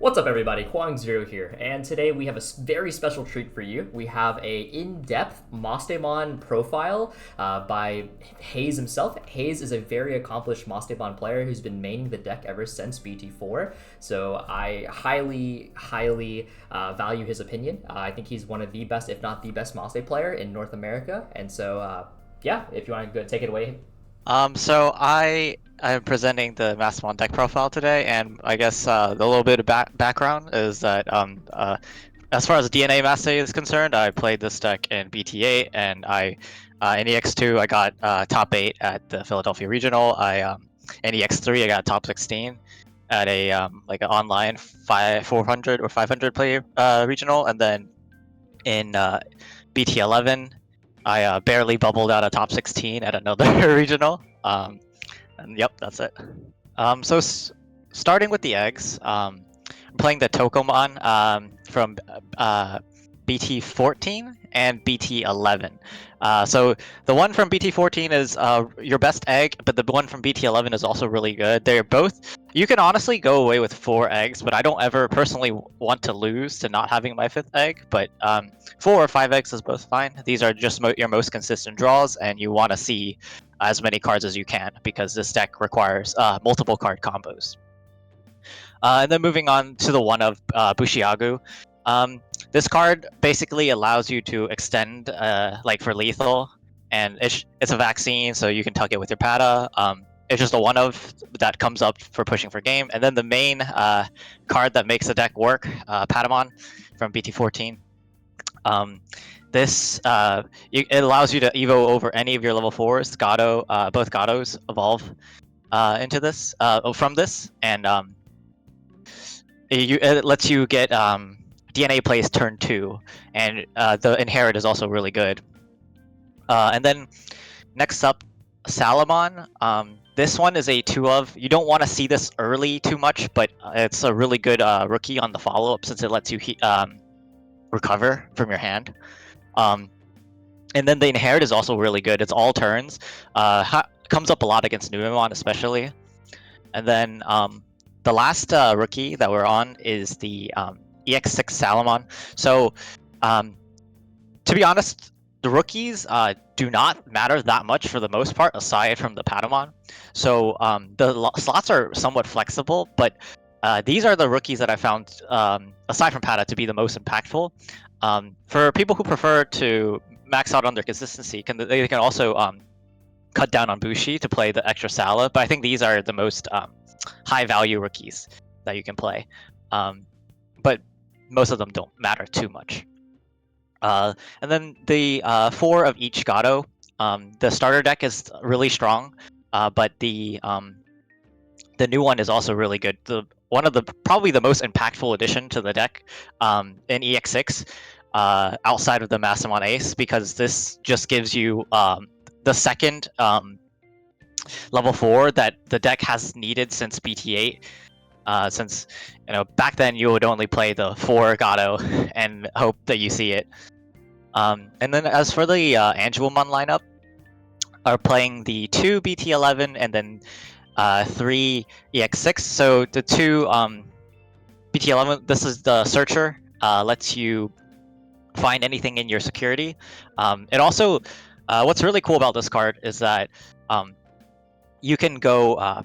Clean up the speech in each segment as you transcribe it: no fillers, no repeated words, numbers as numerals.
What's up, everybody? Hoang here, and today we have a very special treat for you. We have a in-depth Mastemon profile by Hayes himself. Hayes is a very accomplished Mastemon player who's been maining the deck ever since BT4, so I highly value his opinion. I think he's one of the best, if not the best, Maste player in North America, and so yeah, if you want to go take it away. So I'm presenting the Mastemon deck profile today, and I guess the little bit of background is that as far as DNA Master is concerned, I played this deck in BT8, and in EX2 I got top 8 at the Philadelphia Regional. In EX3 I got top 16 at a like an online 400 or 500 player regional, and then in BT11 I barely bubbled out a top 16 at another regional. And yep, that's it. Starting with the eggs, I'm playing the Tokomon from BT14 and BT11. So the one from BT14 is your best egg, but the one from BT11 is also really good. They're both. You can honestly go away with 4 eggs, but I don't ever personally want to lose to not having my 5th egg. But 4 or 5 eggs is both fine. These are just your most consistent draws, and you want to see as many cards as you can because this deck requires multiple card combos. And then moving on to the one of Bushiagu. This card basically allows you to extend like for lethal, and it's a vaccine, so you can tuck it with your Pata. It's just a one of that comes up for pushing for game. And then the main card that makes the deck work, Patamon from BT14. It allows you to evo over any of your level 4s. Both Gatos evolve into this from this, and it lets you get DNA plays turn 2, and the Inherit is also really good. And then next up, Salamon. This one is a 2 of. You don't want to see this early too much, but it's a really good rookie on the follow-up since it lets you recover from your hand. And then the Inherit is also really good. It's all turns. Comes up a lot against Numemon especially. And then the last rookie that we're on is the EX6 Salamon. So to be honest, the rookies do not matter that much for the most part, aside from the Patamon. So the slots are somewhat flexible, but these are the rookies that I found, aside from Pata, to be the most impactful. For people who prefer to max out on their consistency, they can also cut down on Bushi to play the extra Sala, but I think these are the most high-value rookies that you can play. But most of them don't matter too much. And then the 4 of each Gato. The starter deck is really strong, but the new one is also really good. Probably the most impactful addition to the deck in EX6, outside of the Mastemon Ace, because this just gives you the second level 4 that the deck has needed since BT8. Since back then you would only play the 4 Gato and hope that you see it. And then as for the Angelomon lineup, are playing the 2 BT11 and then 3 EX6. So the 2 BT11, this is the Searcher, lets you find anything in your security. It also, what's really cool about this card is that you can go,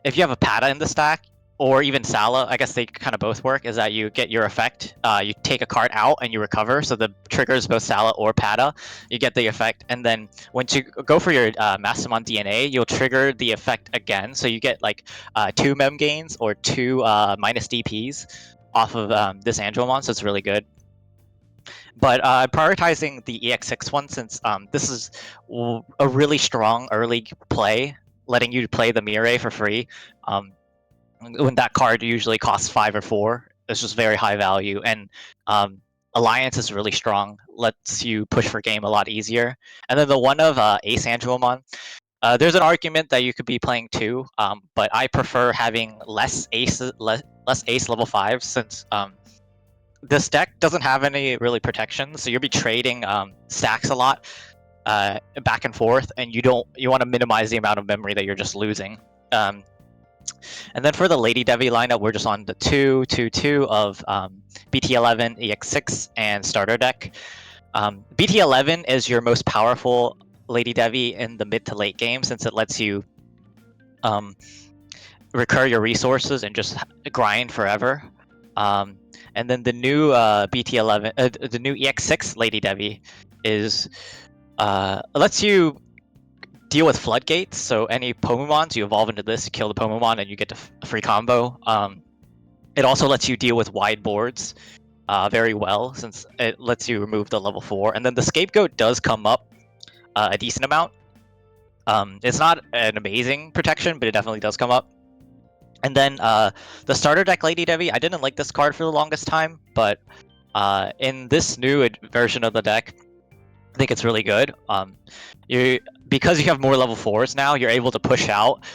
if you have a Pata in the stack, or even Sala, I guess they kind of both work, is that you get your effect, you take a card out and you recover, so the triggers both Sala or Pata, you get the effect, and then once you go for your Mastemon DNA, you'll trigger the effect again, so you get like 2 mem gains or 2 minus DPs off of this Angelomon, so it's really good. But prioritizing the EX6 one, since this is a really strong early play, letting you play the Mirai for free. When that card usually costs 5 or 4, it's just very high value, and Alliance is really strong, lets you push for game a lot easier. And then the one of Ace Angelomon, there's an argument that you could be playing 2, but I prefer having less ace level 5, since this deck doesn't have any really protection, so you'll be trading stacks a lot back and forth, and you want to minimize the amount of memory that you're just losing. And then for the Lady Devi lineup, we're just on the 2-2-2 of BT11, EX6, and starter deck. BT11 is your most powerful Lady Devi in the mid to late game, since it lets you recur your resources and just grind forever. And then the new BT11, the new EX6 Lady Devi is lets you deal with floodgates. So any Pomemons, you evolve into this, kill the Pomemon, and you get a free combo. It also lets you deal with wide boards very well, since it lets you remove the level 4. And then the Scapegoat does come up a decent amount. It's not an amazing protection, but it definitely does come up. And then the starter deck Lady Devi, I didn't like this card for the longest time, but in this new version of the deck, I think it's really good. Because you have more level 4s now, you're able to push out,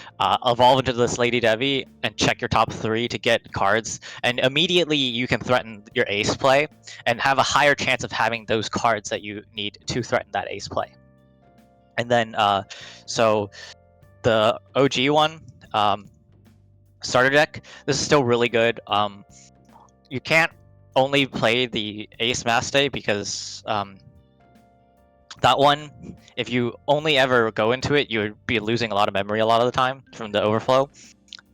evolve into this Lady Devi, and check your top 3 to get cards, and immediately you can threaten your ace play, and have a higher chance of having those cards that you need to threaten that ace play. And then, so the OG one, starter deck, this is still really good. You can't only play the Ace Maste because that one, if you only ever go into it, you would be losing a lot of memory a lot of the time from the overflow.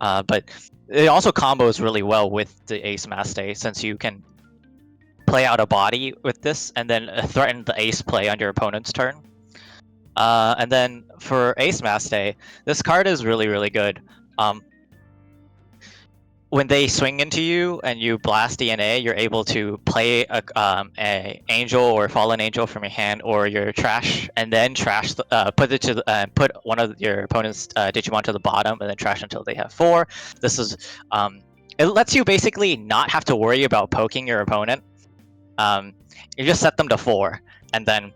But it also combos really well with the Ace Maste, since you can play out a body with this and then threaten the ace play on your opponent's turn. And then for Ace Maste, this card is really, really good. When they swing into you and you blast DNA, you're able to play a angel or fallen angel from your hand or your trash, and then trash put it to put one of your opponent's Digimon to the bottom, and then trash until they have 4. This is it lets you basically not have to worry about poking your opponent. You just set them to 4, and then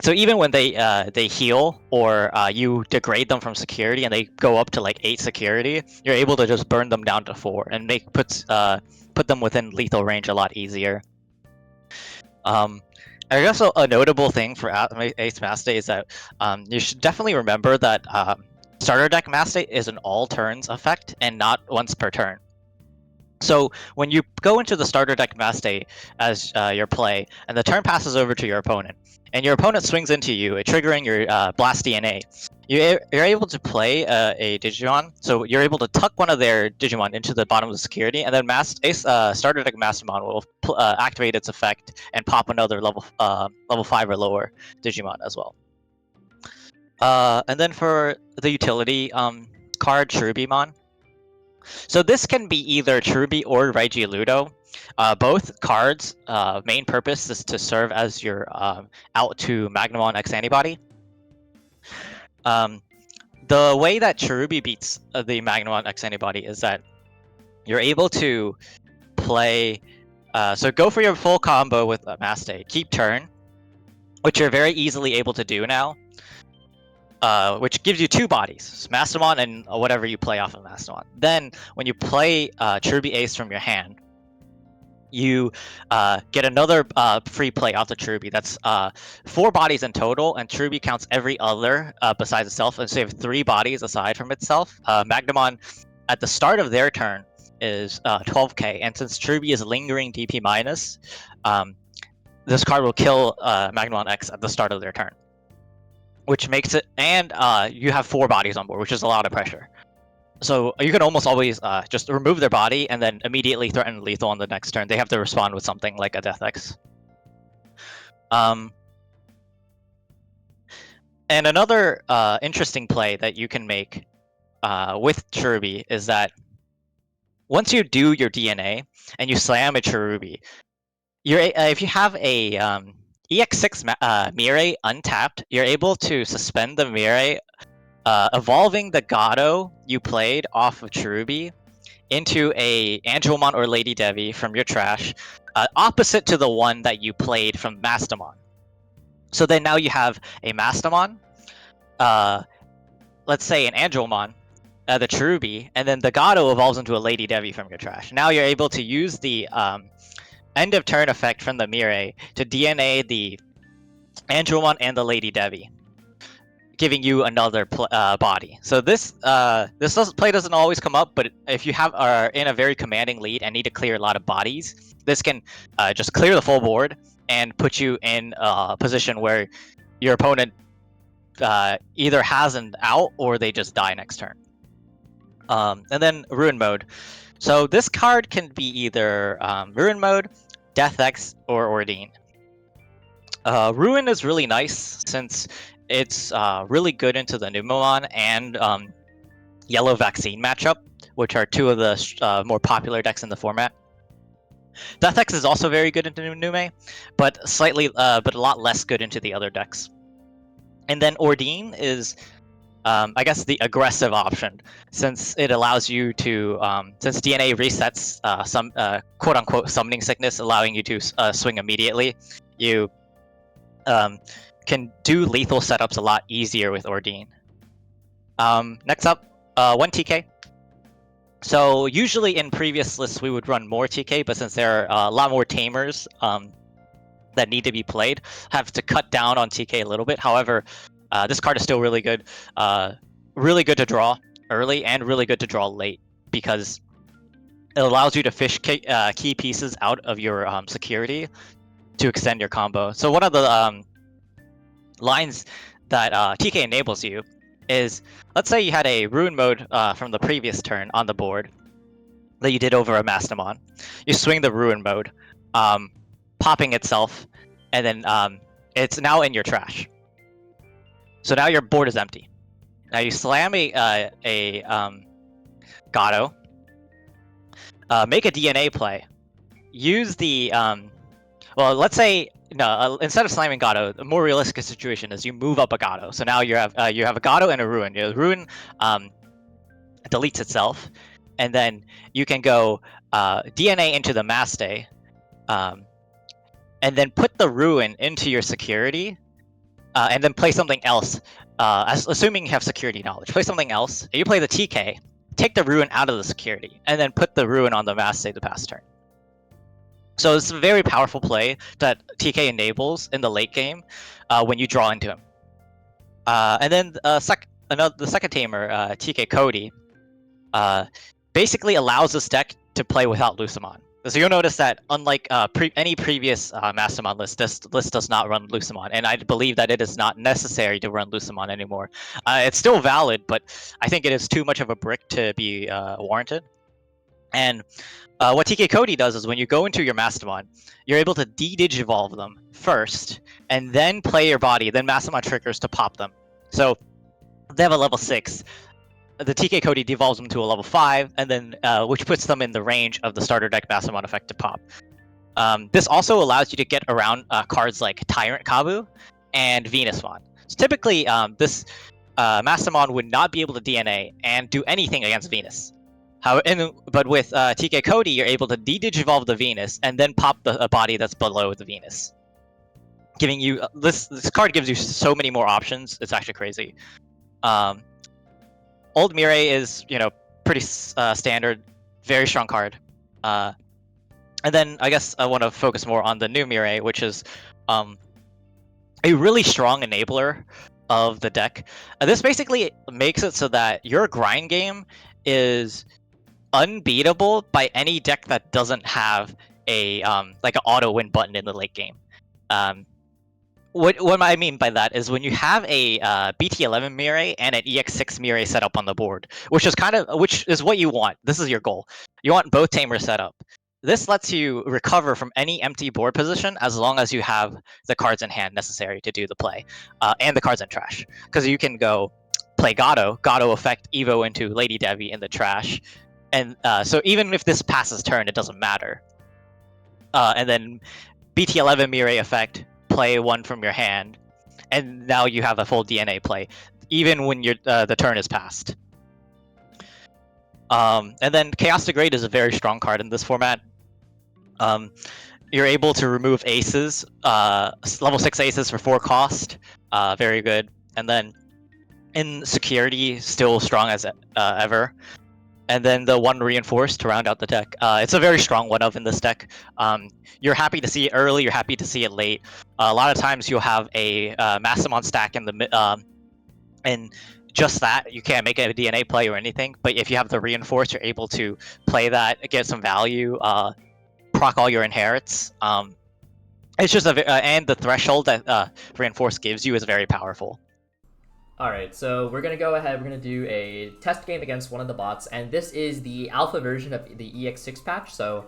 so even when they heal or you degrade them from security and they go up to 8 security, you're able to just burn them down to 4 and put them within lethal range a lot easier. I guess a notable thing for Ace Maste is that you should definitely remember that starter deck Maste is an all turns effect and not once per turn. So when you go into the starter deck Maste as your play, and the turn passes over to your opponent, and your opponent swings into you, triggering your Blast DNA, you're able to play a Digimon. So you're able to tuck one of their Digimon into the bottom of the security, and then starter deck Mastemon will activate its effect and pop another level 5 or lower Digimon as well. And then for the utility card, Cherubimon. So this can be either Cherubi or Regiludo. Both cards' main purpose is to serve as your out to Magnamon X antibody. The way that Cherubi beats the Magnamon X antibody is that you're able to play. So go for your full combo with Maste, keep turn, which you're very easily able to do now. Which gives you 2 bodies, Mastemon and whatever you play off of Mastemon. Then, when you play Cherubi Ace from your hand, you get another free play off the Cherubi. That's 4 bodies in total, and Cherubi counts every other besides itself, and so you have 3 bodies aside from itself. Magnamon, at the start of their turn, is 12k, and since Cherubi is lingering DP minus, this card will kill Magnamon X at the start of their turn. Which makes it, and you have 4 bodies on board, which is a lot of pressure. So you can almost always just remove their body and then immediately threaten lethal on the next turn. They have to respond with something like a Death X. And another interesting play that you can make with Cherubi is that once you do your DNA and you slam a Cherubi, if you have a EX6 Mirai untapped, you're able to suspend the Mirai, evolving the Gato you played off of Cherubi into a Angelmon or Lady Devi from your trash, opposite to the one that you played from Mastemon. So then now you have a Mastemon, let's say an Angelmon, the Cherubi, and then the Gato evolves into a Lady Devi from your trash. Now you're able to use the end of turn effect from the Mirai to DNA the Angelmon and the Lady Devi. giving you another body. So this play doesn't always come up, but if you are in a very commanding lead and need to clear a lot of bodies, this can just clear the full board and put you in a position where your opponent either has an out or they just die next turn. And then Ruin Mode. So this card can be either Ruin Mode, Death X, or Ordain. Ruin is really nice since it's really good into the Numemon and Yellow Vaccine matchup, which are two of the more popular decks in the format. Death X is also very good into Nume, but but a lot less good into the other decks. And then Ordain is, I guess, the aggressive option, since it allows you to, since DNA resets some quote-unquote summoning sickness, allowing you to swing immediately, you can do lethal setups a lot easier with Ordain. Next up, 1 TK. So usually in previous lists we would run more TK, but since there are a lot more tamers that need to be played, have to cut down on TK a little bit. However, this card is still really good. Really good to draw early and really good to draw late, because it allows you to fish key pieces out of your security to extend your combo. So one of the lines that TK enables you is, let's say you had a Ruin Mode from the previous turn on the board that you did over a Mastemon. You swing the Ruin Mode, popping itself, and then it's now in your trash. So now your board is empty. Now you slam a Gato, make a DNA play, use the well, let's say instead of slamming Gato, the more realistic situation is you move up a Gato. So now you have a Gato and a Ruin. The Ruin deletes itself, and then you can go DNA into the Maste, and then put the Ruin into your security, and then play something else. Assuming you have security knowledge, play something else. And you play the TK, take the Ruin out of the security, and then put the Ruin on the Maste the past turn. So it's a very powerful play that TK enables in the late game when you draw into him. And then the second tamer, TK Cody, basically allows this deck to play without Lucemon. So you'll notice that unlike any previous Mastemon list, this list does not run Lucemon, and I believe that it is not necessary to run Lucemon anymore. It's still valid, but I think it is too much of a brick to be warranted. And what TK Cody does is when you go into your Mastemon, you're able to de-digivolve them first, and then play your body, then Mastemon triggers to pop them. So they have a level 6. The TK Cody devolves them to a level 5, and then which puts them in the range of the starter deck Mastemon effect to pop. This also allows you to get around cards like Tyrant Kabu and Venusmon. So typically, this Mastemon would not be able to DNA and do anything against Venus. But with TK Cody, you're able to de-digivolve the Venus and then pop a body that's below the Venus, giving you this card gives you so many more options. It's actually crazy. Old Mirai is pretty standard, very strong card. And then I guess I want to focus more on the new Mirai, which is a really strong enabler of the deck. This basically makes it so that your grind game is unbeatable by any deck that doesn't have a like an auto win button in the late game. What I mean by that is when you have a BT11 Mirai and an EX6 Mirai set up on the board, which is what you want. This is your goal. You want both tamers set up. This lets you recover from any empty board position as long as you have the cards in hand necessary to do the play, and the cards in trash. Because you can go play Gato effect Evo into Lady Devi in the trash, and so even if this passes turn, it doesn't matter. And then BT11 Mirai effect, play one from your hand, and now you have a full DNA play, even when the turn is passed. And then Chaos Degrade is a very strong card in this format. You're able to remove aces, level 6 aces for 4 cost, very good. And then in security, still strong as ever. And then the 1 reinforced to round out the deck. It's a very strong one of in this deck. You're happy to see it early, you're happy to see it late. A lot of times you'll have a Mastemon stack in the and just that, you can't make a DNA play or anything. But if you have the reinforce, you're able to play that, get some value, proc all your inherits. It's just and the threshold that reinforce gives you is very powerful. Alright, so we're going to go ahead, we're going to do a test game against one of the bots, and this is the alpha version of the EX6 patch, so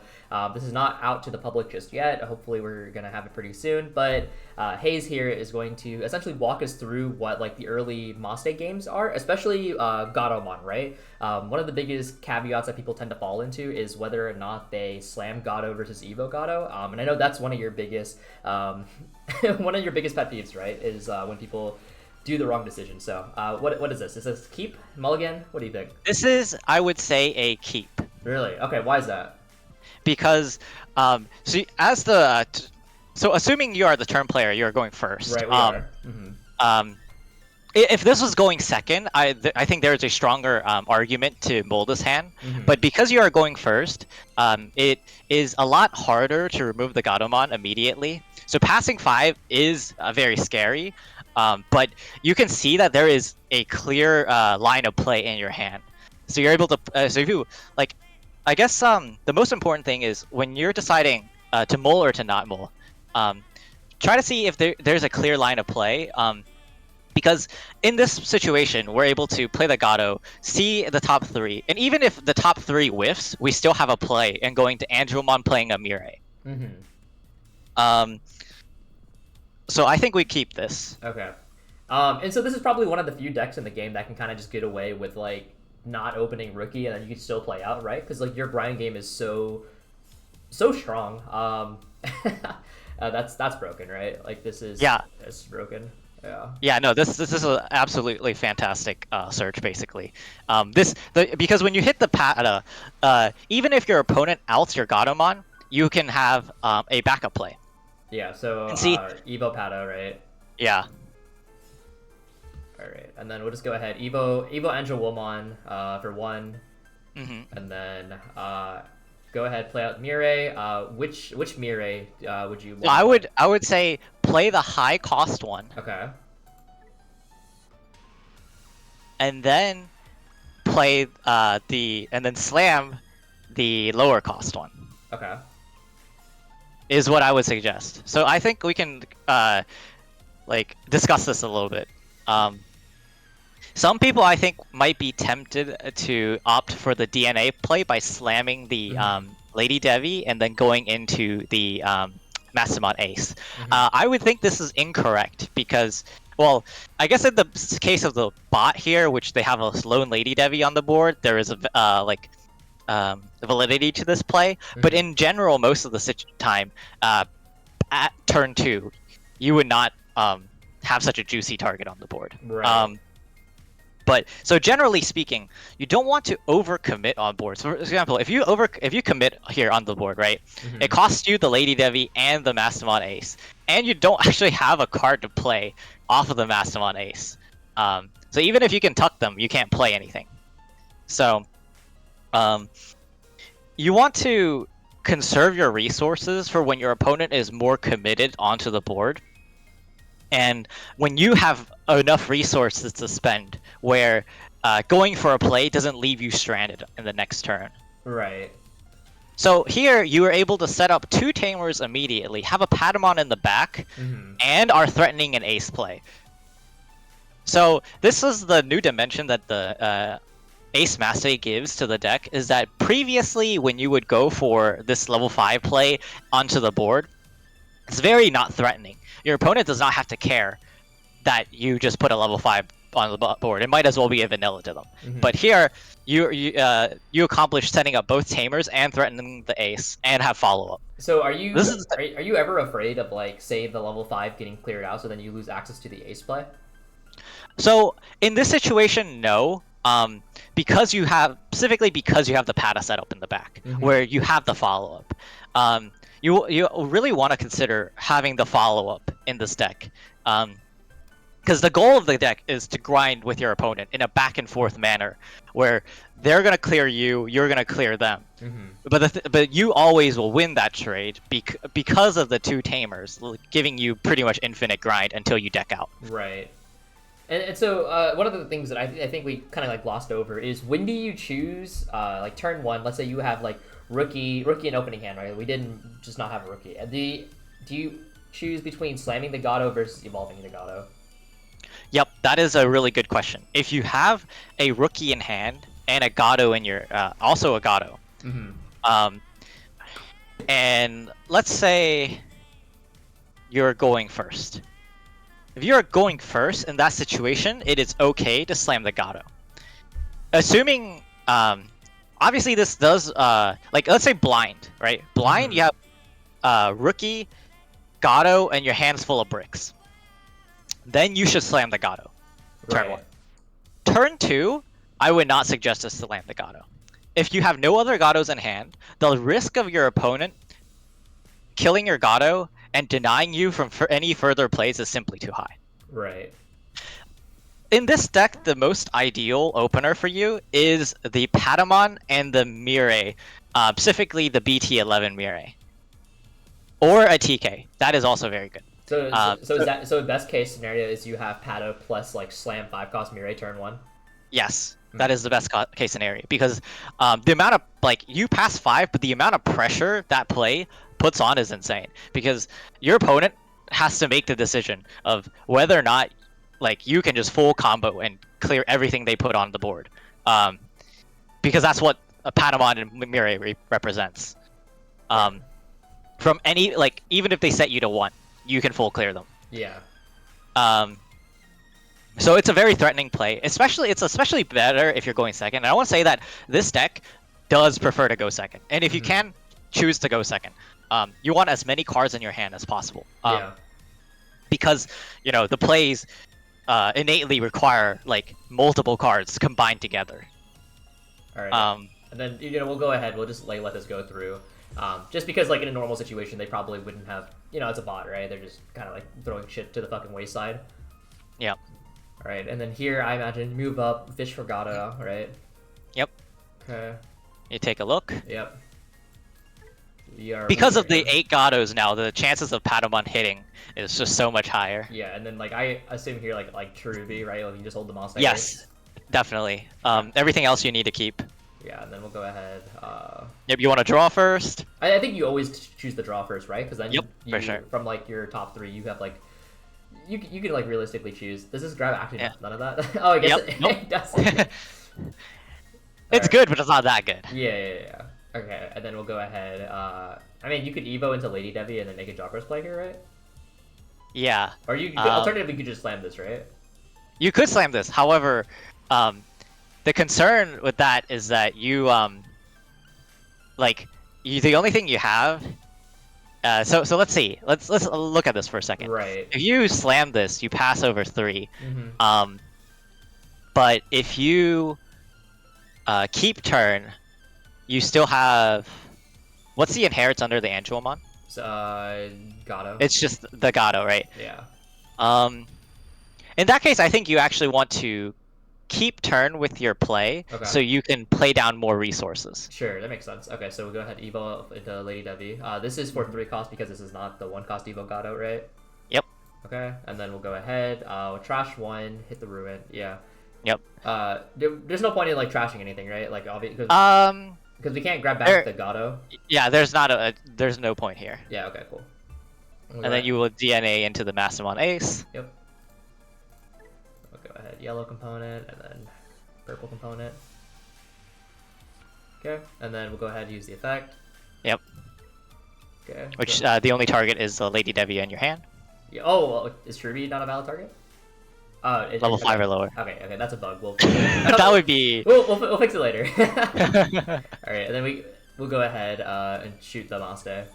this is not out to the public just yet. Hopefully we're going to have it pretty soon, but Hayes here is going to essentially walk us through what like the early Maste games are, especially Gatomon, right? One of the biggest caveats that people tend to fall into is whether or not they slam Gato versus Evo Gato, and I know that's one of your biggest, one of your biggest pet peeves, right, is when people do the wrong decision. So what is this? Is this keep? Mulligan? What do you think? This is, I would say, a keep. Really? Okay, why is that? Because so as the so assuming you are the turn player, you are going first. Right, we are. Mm-hmm. If this was going second, I think there's a stronger argument to mold this hand. Mm-hmm. But because you are going first, it is a lot harder to remove the Gatomon immediately. So passing 5 is very scary. But you can see that there is a clear line of play in your hand. So you're able to, so if you, like, I guess the most important thing is when you're deciding to mull or to not mull, try to see if there's a clear line of play. Because in this situation, we're able to play the Gato, see the top 3, and even if the top 3 whiffs, we still have a play and going to Angelmon playing a Mirai. Mm-hmm. So I think we keep this. Okay. And so this is probably one of the few decks in the game that can kind of just get away with like not opening rookie and then you can still play out, right? Because like your Brian game is so strong. That's broken, right? Like this is it's broken. Yeah. Yeah, no, this is an absolutely fantastic search, basically. Because when you hit the pata, even if your opponent outs your Gatomon, you can have a backup play. Yeah, so see, Evo Pata, right? Yeah. Alright, and then we'll just go ahead. Evo Angel Womon for 1. Mm-hmm. And then go ahead, play out Mirai. Which Mirai would you want? I would say play the high cost one. Okay. And then play and then slam the lower cost one. Okay. Is what I would suggest. So I think we can like discuss this a little bit. Some people I think might be tempted to opt for the DNA play by slamming the Lady Devi and then going into the Mastemon Ace. I would think this is incorrect because, well, I guess in the case of the bot here, which they have a lone Lady Devi on the board, there is a validity to this play. But in general, most of the time, at turn 2, you would not have such a juicy target on the board. Right. But so generally speaking, you don't want to overcommit on board. So for example, if you commit here on the board, right, it costs you the Lady Devi and the Mastemon Ace, and you don't actually have a card to play off of the Mastemon Ace. So even if you can tuck them, you can't play anything. So you want to conserve your resources for when your opponent is more committed onto the board. And when you have enough resources to spend, where going for a play doesn't leave you stranded in the next turn. Right. So here, you are able to set up 2 Tamers immediately, have a Patamon in the back, and are threatening an ace play. So this is the new dimension that the Ace Master gives to the deck, is that previously when you would go for this level 5 play onto the board, it's very not threatening. Your opponent does not have to care that you just put a level 5 on the board. It might as well be a vanilla to them. But here, you accomplish setting up both Tamers and threatening the Ace, and have follow-up. So are you are you ever afraid of, like, say, the level 5 getting cleared out, so then you lose access to the Ace play? So in this situation, no. Because you have the Pata set up in the back, where you have the follow-up. You really want to consider having the follow-up in this deck. Because the goal of the deck is to grind with your opponent in a back-and-forth manner, where they're going to clear you, you're going to clear them. But you always will win that trade because of the 2 Tamers, giving you pretty much infinite grind until you deck out. Right. And so one of the things that I think we kind of like glossed over is when do you choose like turn one? Let's say you have like rookie and opening hand, right? We didn't just not have a rookie. Do you choose between slamming the Gato versus evolving the Gato? Yep, that is a really good question. If you have a rookie in hand and a Gato in your also a Gato, and let's say you're going first. If you're going first in that situation, it is okay to slam the Gato. Assuming, obviously this does, like let's say blind, right? Blind, you have rookie, Gato, and your hand's full of bricks. Then you should slam the Gato. Turn 1. Turn 2, I would not suggest to slam the Gato. If you have no other Gatos in hand, the risk of your opponent killing your Gato and denying you from any further plays is simply too high. Right. In this deck, the most ideal opener for you is the Patamon and the Mirai, specifically the BT11 Mirai. Or a TK. That is also very good. So best case scenario is you have Pato plus like slam 5-cost Mirai turn 1? Yes. That is the best case scenario because the amount of like you pass 5, but the amount of pressure that play puts on is insane because your opponent has to make the decision of whether or not like you can just full combo and clear everything they put on the board, because that's what a Patamon and Mirai represents. From any like even if they set you to 1, you can full clear them. Yeah. So it's a very threatening play. It's especially better if you're going second. And I want to say that this deck does prefer to go second. And if you can choose to go second, you want as many cards in your hand as possible. Because the plays innately require like multiple cards combined together. All right. And then we'll go ahead. We'll just let this go through. Just because like in a normal situation they probably wouldn't have. It's a bot, right? They're just kind of like throwing shit to the fucking wayside. Yeah. All right, and then here I imagine move up, fish for Gato, right? Yep. Okay. You take a look. Yep. Because of the 8 Gatos now, the chances of Patamon hitting is just so much higher. Yeah, and then like I assume here like Cherubi, right? Like, you just hold the monster. Yes, definitely. Everything else you need to keep. Yeah, and then we'll go ahead. Yep, you want to draw first? I think you always choose the draw first, right? Because then for sure. From like your top 3, you have like you can like realistically choose. Does this grab actually none of that? Oh, I guess it does. It's good, but it's not that good. Yeah. Okay, and then we'll go ahead. I mean, you could Evo into Lady Debbie and then make a draw first play here, right? Yeah. Or alternatively, you could just slam this, right? You could slam this. However, the concern with that is that you the only thing you have. So let's see. Let's look at this for a second. Right. If you slam this, you pass over 3. But if you keep turn, you still have. What's the inherits under the Angelmon? Gato. It's just the Gato, right? Yeah. In that case, I think you actually want to keep turn with your play, so you can play down more resources. Sure, that makes sense. Okay, so we'll go ahead and Evo into Lady Debbie. This is for 3 cost because this is not the 1-cost Evo Gato, right? Yep. Okay, and then we'll go ahead. We'll trash 1, hit the Ruin. Yeah. Yep. There's no point in like trashing anything, right? Like obviously. Because we can't grab back the Gato. Yeah, there's no point here. Yeah. Okay. Cool. And then you will DNA into the Mastemon Ace. Yep. Go ahead, yellow component, and then purple component. Okay, and then we'll go ahead and use the effect. Yep. Okay. Which the only target is Lady Debbie in your hand. Yeah. Oh, well, is Cherubi not a valid target? Level 5 or lower. Okay, that's a bug. That would be. We'll fix it later. All right, and then we'll go ahead and shoot the Maste.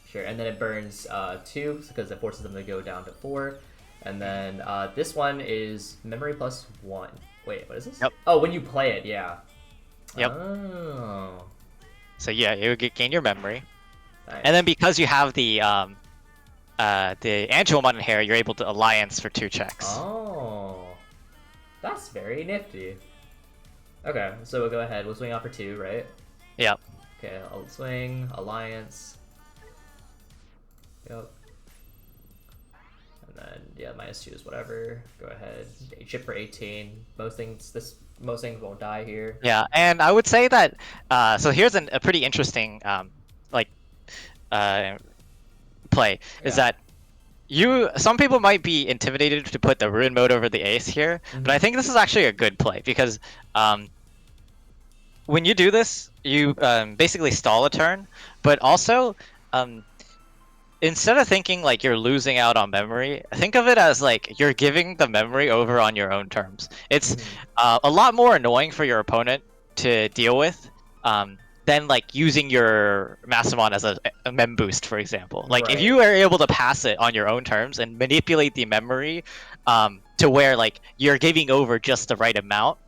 Sure, and then it burns 2 because it forces them to go down to 4. And then this one is memory plus 1. Wait, what is this? Yep. Oh, when you play it, yeah. Yep. Oh. So yeah, you gain your memory, Nice. and then because you have the Angelmon in here, you're able to alliance for 2 checks. Oh, that's very nifty. Okay, so we'll go ahead. We'll swing out for 2, right? Yep. Okay, I'll swing alliance. Yep. And then yeah, -2 is whatever. Go ahead. Chip for 18. Most things won't die here. Yeah, and I would say that so here's a pretty interesting like uh, play is Yeah. that some people might be intimidated to put the ruin mode over the ace here, but I think this is actually a good play because when you do this, you basically stall a turn, but also instead of thinking like you're losing out on memory, think of it as like you're giving the memory over on your own terms. It's a lot more annoying for your opponent to deal with than like using your Mastemon as a mem boost, for example. Like if you are able to pass it on your own terms and manipulate the memory to where like you're giving over just the right amount,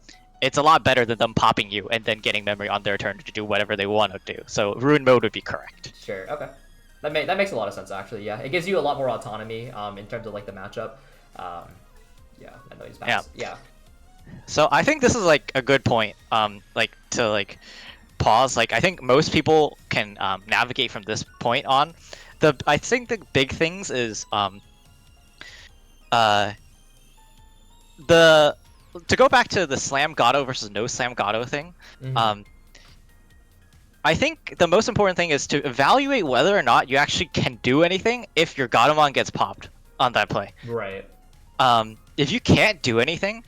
it's a lot better than them popping you and then getting memory on their turn to do whatever they want to do. So ruin mode would be correct. Sure. Okay. That makes a lot of sense, actually. Yeah, it gives you a lot more autonomy in terms of like the matchup. Yeah, I know he's fast. Yeah. So I think this is like a good point. Like to like pause. Like I think most people can navigate from this point on. I think the big things is to go back to the Slam Gato versus no Slam Gato thing. I think the most important thing is to evaluate whether or not you actually can do anything if your Gatomon gets popped on that play. Right. If you can't do anything,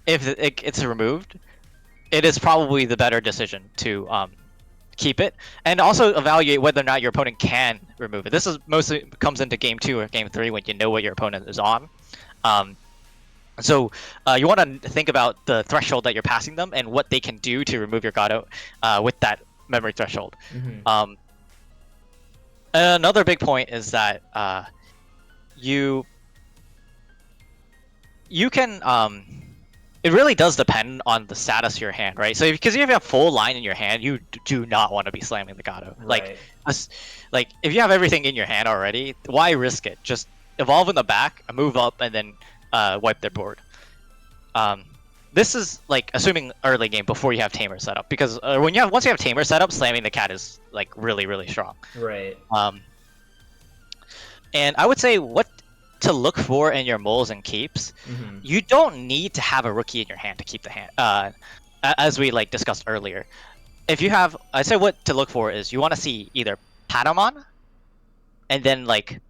if it's removed, it is probably the better decision to keep it, and also evaluate whether or not your opponent can remove it. This is mostly comes into game 2 or game 3 when you know what your opponent is on. So you want to think about the threshold that you're passing them and what they can do to remove your Gato with that memory threshold. Another big point is that you can it really does depend on the status of your hand, right? So because if you have a full line in your hand, you do not want to be slamming the Gato. Right. Like if you have everything in your hand already, why risk it? Just evolve in the back, move up, and then wipe their board. This is like assuming early game before you have Tamer set up, because once you have Tamer set up, slamming the cat is like really strong. Right. And I would say what to look for in your moles and keeps. You don't need to have a rookie in your hand to keep the hand. As we like discussed earlier, if you have, I say what to look for is you want to see either Patamon, and then like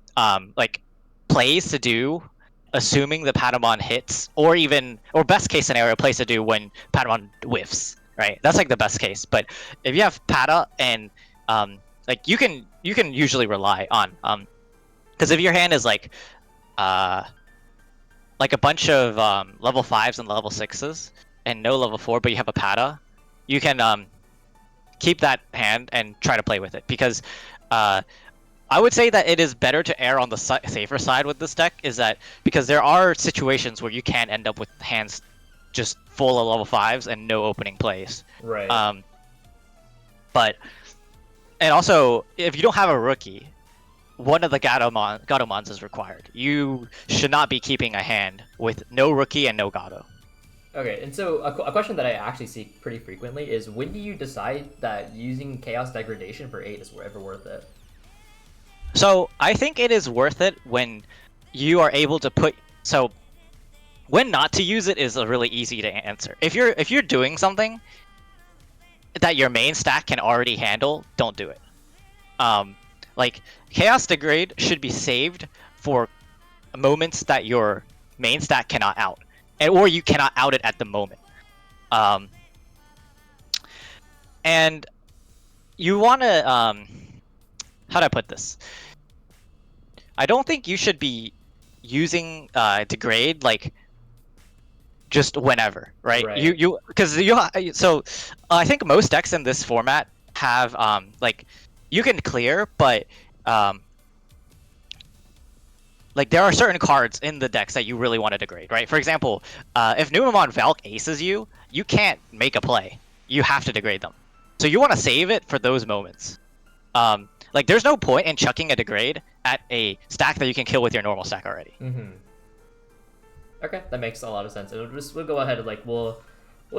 plays to do, assuming the Patamon hits, or best case scenario, plays to do when Patamon whiffs. Right, that's like the best case. But if you have Pata and like you can usually rely on because if your hand is like a bunch of level 5s and level 6s and no level 4, but you have a Pata, you can keep that hand and try to play with it, because I would say that it is better to err on the safer side with this deck, is that because there are situations where you can end up with hands just full of level 5s and no opening plays. Right. And also, if you don't have a rookie, one of the Gatomons is required. You should not be keeping a hand with no rookie and no Gato. Okay, and so a question that I actually see pretty frequently is, when do you decide that using Chaos Degradation for 8 is ever worth it? So I think it is worth it when you are able to put. So when not to use it is really easy to answer. If you're doing something that your main stack can already handle, don't do it. Like Chaos Degrade should be saved for moments that your main stack cannot out, or you cannot out it at the moment. And you want to how do I put this? I don't think you should be using Degrade like just whenever, right? So I think most decks in this format have like you can clear, but like there are certain cards in the decks that you really want to degrade, right? For example, if Numemon Valk aces you, you can't make a play. You have to degrade them. So you want to save it for those moments. Like there's no point in chucking a degrade at a stack that you can kill with your normal stack already. Okay, that makes a lot of sense. We'll go ahead and like we'll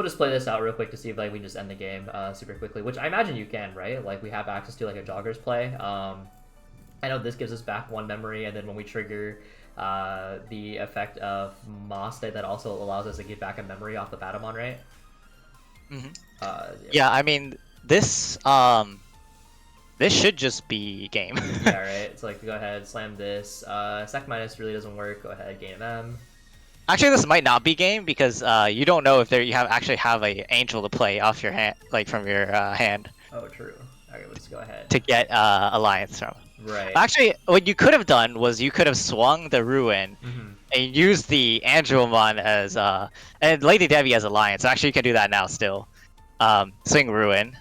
just play this out real quick to see if like we can just end the game super quickly, which I imagine you can, right? Like we have access to like a Jogger's play. I know this gives us back 1 memory, and then when we trigger the effect of Maste that also allows us to get back a memory off the Patamon, right? Hmm. Uh, Yeah, I mean this this should just be game. yeah, right. So like, go ahead, slam this. Sec minus really doesn't work. Go ahead, gain M. Actually, this might not be game because you don't know if there you have actually have a angel to play off your hand, like from your hand, Oh, true. Okay, we'll just go ahead. to get alliance from. Right. Actually, what you could have done was you could have swung the ruin and used the Angelmon as and Lady Debbie as alliance. Actually, you can do that now still. Swing ruin,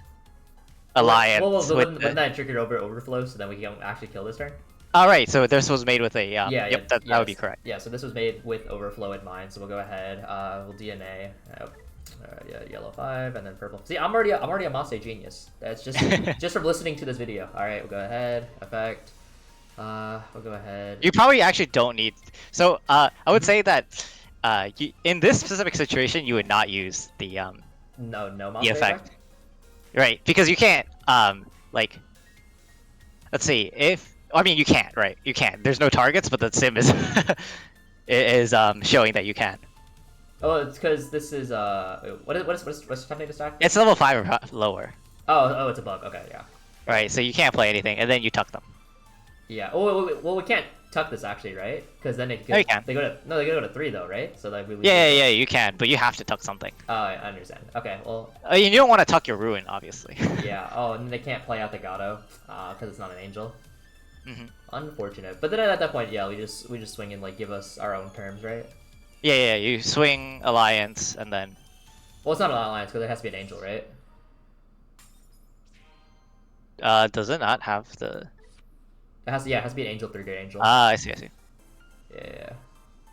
alliance Well, with wouldn't that trigger overflow so then we can actually kill this turn? All right, so this was made with a Yeah, that would be correct. Yeah, so this was made with overflow in mind. So we'll go ahead. We'll DNA. Yeah, yellow 5 and then purple. See, I'm already a Maste genius. That's just just from listening to this video. All right, we'll go ahead. Effect. We'll go ahead. You probably actually don't need. So I would say that in this specific situation, you would not use the No Maste the effect, right? Because you can't like. Let's see if I mean you can't, right? You can't. There's no targets, but the sim is is showing that you can. Oh, it's because this is what's the time to stack? It's level 5 or lower, Oh, it's a bug. Okay, yeah. right? So you can't play anything, and then you tuck them. Yeah. Oh, well, we can't tuck this actually, right? Because then No, you can. they go to 3 though, right? So like we. Yeah, you can, but you have to tuck something. Oh, I understand. Okay, well. You don't want to tuck your ruin, obviously. Yeah. Oh, and they can't play out the Gato, because it's not an angel. Hmm. Unfortunate. But then at that point, yeah, we just swing and like give us our own terms, right? Yeah, you swing alliance, and then. Well, it's not an alliance because it has to be an angel, right? Does it not have the? It has to be an angel 3-day angel. Ah, I see. Yeah.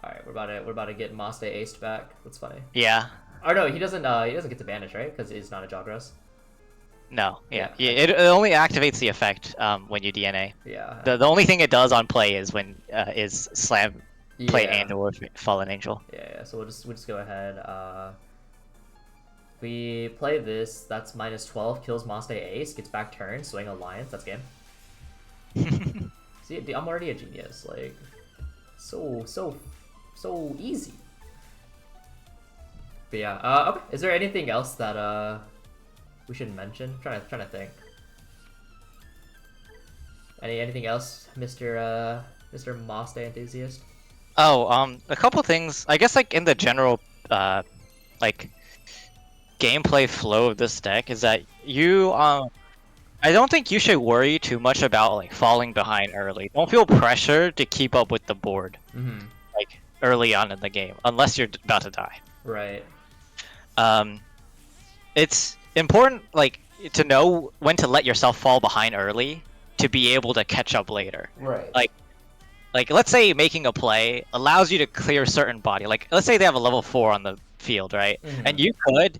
All right, we're about to get Maste aced back. That's funny. Yeah. Or no, he doesn't get to banish, right? Because it's not a Jawgrass. No. Yeah. It only activates the effect when you DNA. Yeah. The only thing it does on play is when is slam play Yeah. angel or fallen angel. Yeah. So we'll just go ahead. We play this. That's -12. Kills Maste ace. Gets back turn. Swing alliance. That's game. See, I'm already a genius. Like, so easy. But yeah. Okay. Is there anything else that we should mention? Trying to think. Anything else, Mr. Maste enthusiast? Oh, a couple things. I guess like in the general like gameplay flow of this deck is that you I don't think you should worry too much about like falling behind early. Don't feel pressure to keep up with the board like early on in the game unless you're about to die. Right. It's important like to know when to let yourself fall behind early to be able to catch up later. Right. Like let's say making a play allows you to clear certain body. Like let's say they have a level 4 on the field, right? And you could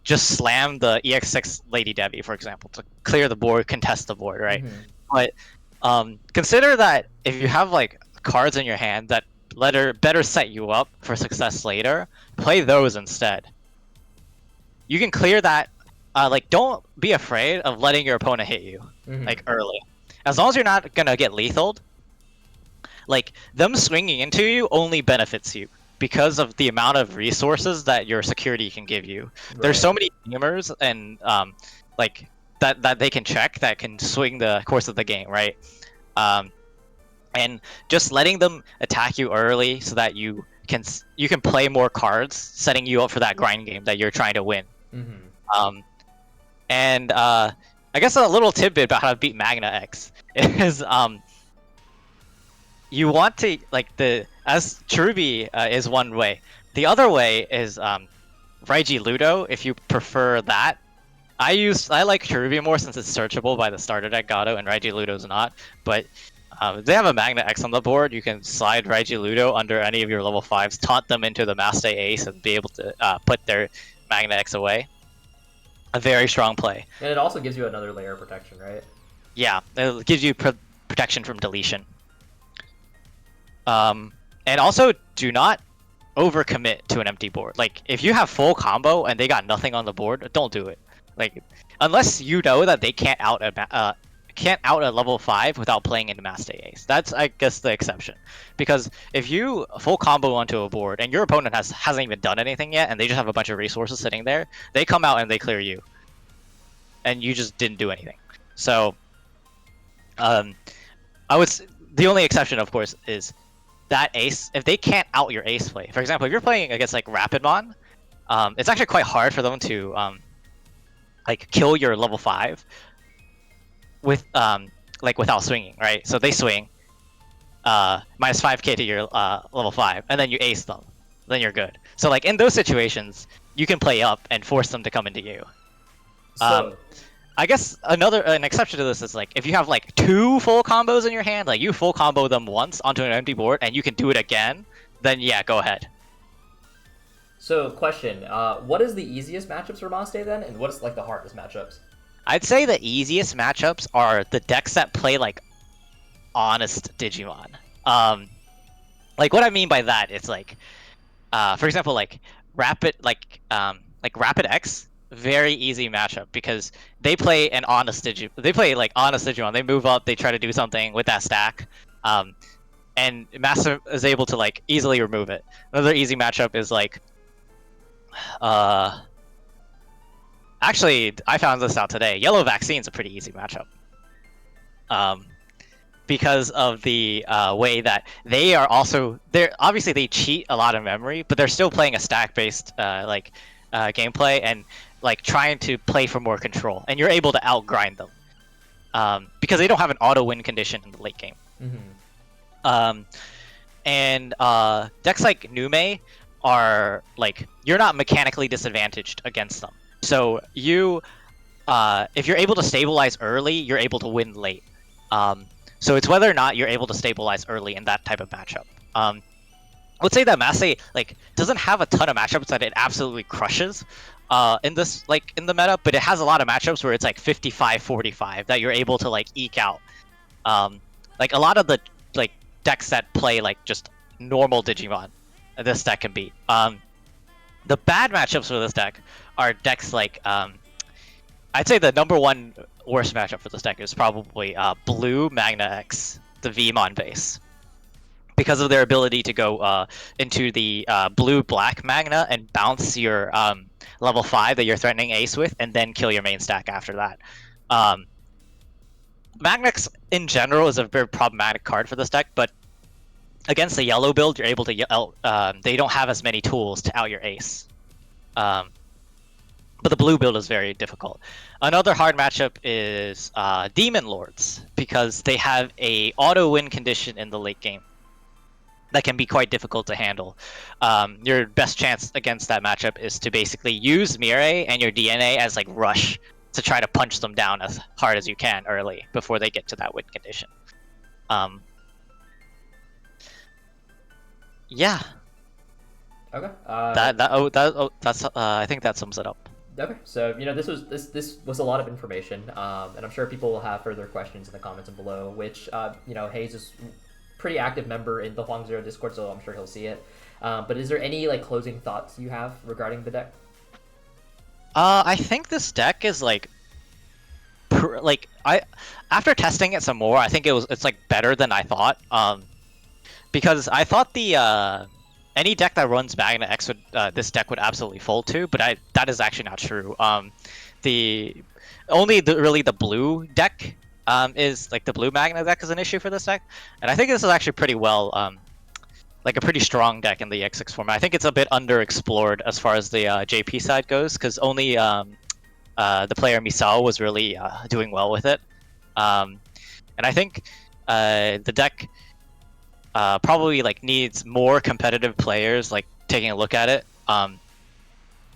just slam the EX6 Lady Debbie, for example, to clear the board, contest the board, right? But consider that if you have like cards in your hand that better set you up for success later, play those instead. You can clear that. Like don't be afraid of letting your opponent hit you like early, as long as you're not gonna get lethaled. Like them swinging into you only benefits you because of the amount of resources that your security can give you. Right. There's so many gamers and like that they can check that can swing the course of the game, right? And just letting them attack you early so that you can play more cards, setting you up for that grind game that you're trying to win. And I guess a little tidbit about how to beat Magna X is you want to like as Cherubi is one way. The other way is Raiji Ludo if you prefer that. I like Cherubi more since it's searchable by the starter deck Gato and Raiji Ludo's not. But if they have a Magna X on the board, you can slide Raiji Ludo under any of your level 5s, taunt them into the Maste Ace, and be able to put their Magna X away. A very strong play. And it also gives you another layer of protection, right? Yeah, it gives you protection from deletion. And also, do not overcommit to an empty board. Like, if you have full combo and they got nothing on the board, don't do it. Like, unless you know that they can't can't out a level 5 without playing into Master Ace. That's, I guess, the exception. Because if you full combo onto a board and your opponent hasn't even done anything yet and they just have a bunch of resources sitting there, they come out and they clear you. And you just didn't do anything. So, the only exception, of course, is that ace. If they can't out your ace play, for example, if you're playing against like Rapidmon, it's actually quite hard for them to like kill your level 5 with like without swinging, right? So they swing, minus 5k to your level 5, and then you ace them, then you're good. So like in those situations, you can play up and force them to come into you. So, I guess an exception to this is like if you have like 2 full combos in your hand, like you full combo them once onto an empty board and you can do it again, then yeah, go ahead. so question, what is the easiest matchups for Maste then, and what is like the hardest matchups? I'd say the easiest matchups are the decks that play like honest Digimon. Like what I mean by that is like, for example, like Rapid X, very easy matchup because they play an honest Digimon. They play like honest Digimon. They move up, they try to do something with that stack, and Master is able to like easily remove it. Another easy matchup is like, actually, I found this out today. Yellow Vaccine's a pretty easy matchup. Because of the way that they are also obviously they cheat a lot of memory, but they're still playing a stack-based gameplay and like trying to play for more control, and you're able to outgrind them because they don't have an auto win condition in the late game. Mm-hmm. And decks like Nume are like you're not mechanically disadvantaged against them. So you, if you're able to stabilize early, you're able to win late. So it's whether or not you're able to stabilize early in that type of matchup. I would say that Masse like doesn't have a ton of matchups that it absolutely crushes in this in the meta, but it has a lot of matchups where it's like 55-45 that you're able to like eke out. Like a lot of the like decks that play like just normal Digimon, this deck can beat. The bad matchups for this deck are decks like I'd say the number one worst matchup for this deck is probably Blue Magna X, the Vmon base, because of their ability to go into the blue-black Magna and bounce your level 5 that you're threatening ace with, and then kill your main stack after that. Magna X in general is a very problematic card for this deck, but against the yellow build, you're able to they don't have as many tools to out your ace. But the blue build is very difficult. Another hard matchup is Demon Lords, because they have a auto win condition in the late game that can be quite difficult to handle. Your best chance against that matchup is to basically use Mirai and your DNA as like rush to try to punch them down as hard as you can early before they get to that win condition. Yeah. Okay. That's I think that sums it up. Okay, so this was a lot of information, and I'm sure people will have further questions in the comments below. Which Hayes is pretty active member in the Hoang Zero Discord, so I'm sure he'll see it. But is there any like closing thoughts you have regarding the deck? I think this deck is after testing it some more, I think it's like better than I thought. Because I thought the any deck that runs Magna X would this deck would absolutely fold to, but that is actually not true. Really the blue deck is like the blue Magna deck is an issue for this deck, and I think this is actually pretty well like a pretty strong deck in the EX6 format. I think it's a bit underexplored as far as the JP side goes, because only the player Misao was really doing well with it, and I think the deck probably like needs more competitive players like taking a look at it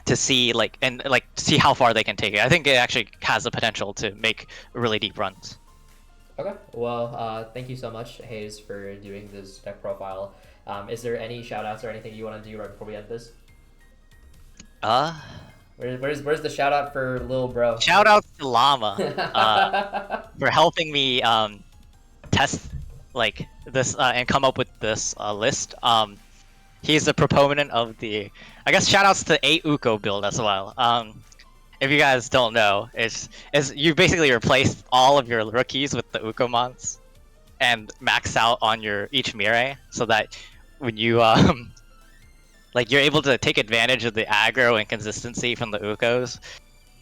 to see see how far they can take it. I think it actually has the potential to make really deep runs. Okay, well, thank you so much, Hayes, for doing this deck profile. Is there any shout-outs or anything you want to do right before we end this? Where's the shout-out for Lil Bro? Shout out to Llama for helping me test like this and come up with this list. He's a proponent of the, I guess, shoutouts to 8 Uko build as well. if you guys don't know, it's you basically replace all of your rookies with the Ukomons and max out on your each Mirei, so that when you like you're able to take advantage of the aggro and consistency from the Ukos,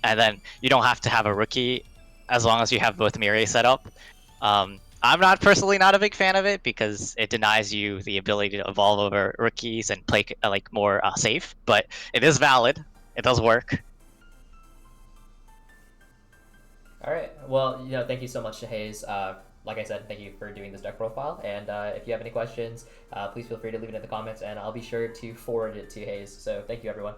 and then you don't have to have a rookie as long as you have both Mirei set up. I'm not personally not a big fan of it because it denies you the ability to evolve over rookies and play like more safe, but it is valid. It does work. All right. Well, thank you so much to Hayes. Like I said, thank you for doing this deck profile. And if you have any questions, please feel free to leave it in the comments, and I'll be sure to forward it to Hayes. So thank you, everyone.